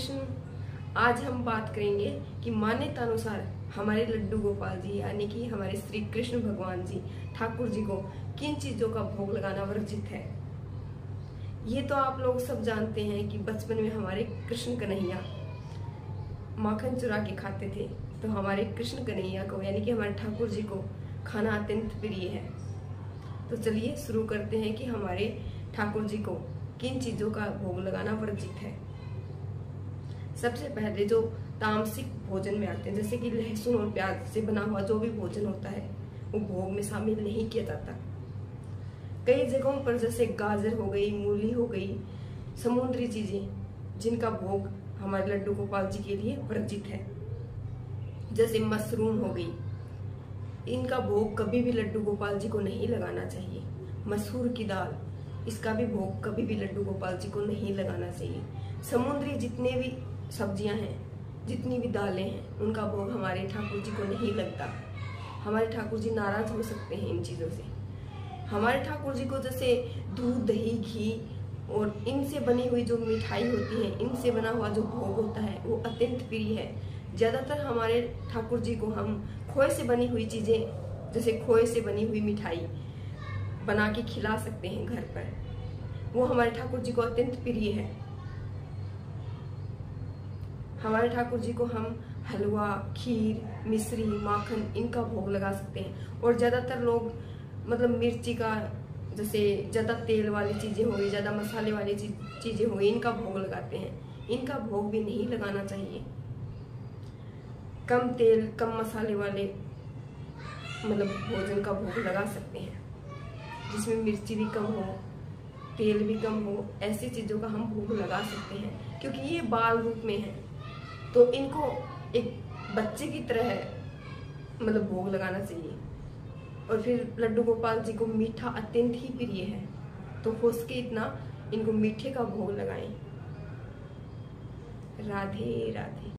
कृष्ण। आज हम बात करेंगे कि मान्यता अनुसार हमारे लड्डू गोपाल जी यानी कि हमारे श्री कृष्ण भगवान जी ठाकुर जी को किन चीजों का भोग लगाना वर्जित है। ये तो आप लोग सब जानते हैं कि बचपन में हमारे कृष्ण कन्हैया माखन चुरा के खाते थे, तो हमारे कृष्ण कन्हैया को यानी कि हमारे ठाकुर जी को खाना अत्यंत प्रिय है। तो चलिए शुरू करते हैं कि हमारे ठाकुर जी को किन चीजों का भोग लगाना वर्जित है। सबसे पहले जो तामसिक भोजन में आते हैं, जैसे कि लहसुन और प्याज से बना हुआ जो भी भोजन होता है वो भोग में शामिल नहीं किया जाता। कई जगहों पर जैसे गाजर हो गई, मूली हो गई, समुद्री चीजें जिनका भोग हमारे लड्डू गोपाल जी के लिए वर्जित है, जैसे मशरूम हो गई, इनका भोग कभी भी लड्डू गोपाल जी को नहीं लगाना चाहिए। मसूर की दाल, इसका भी भोग कभी भी लड्डू गोपाल जी को नहीं लगाना चाहिए। समुद्री जितने भी सब्जियां हैं, जितनी भी दालें हैं, उनका भोग हमारे ठाकुर जी को नहीं लगता। हमारे ठाकुर जी नाराज हो सकते हैं इन चीजों से। हमारे ठाकुर जी को जैसे दूध, दही, घी और इनसे बनी हुई जो मिठाई होती है, इनसे बना हुआ जो भोग होता है वो अत्यंत प्रिय है। ज्यादातर हमारे ठाकुर जी को हम खोए से बनी हुई चीजें, जैसे खोए से बनी हुई मिठाई बना के खिला सकते हैं घर पर, वो हमारे ठाकुर जी को अत्यंत प्रिय है। हमारे ठाकुर जी को हम हलवा, खीर, मिश्री, माखन इनका भोग लगा सकते हैं। और ज्यादातर लोग मतलब मिर्ची का, जैसे ज्यादा तेल वाली चीजें हो गई, ज्यादा मसाले वाली चीजें हो गई, इनका भोग लगाते हैं। इनका भोग भी नहीं लगाना चाहिए। कम तेल, कम मसाले वाले मतलब भोजन का भोग लगा सकते हैं, जिसमें मिर्ची भी कम हो, तेल भी कम हो, ऐसी चीजों का हम भोग लगा सकते हैं। क्योंकि ये बाल रूप में है तो इनको एक बच्चे की तरह मतलब भोग लगाना चाहिए। और फिर लड्डू गोपाल जी को मीठा अत्यंत ही प्रिय है, तो हो सके इतना इनको मीठे का भोग लगाएं। राधे राधे।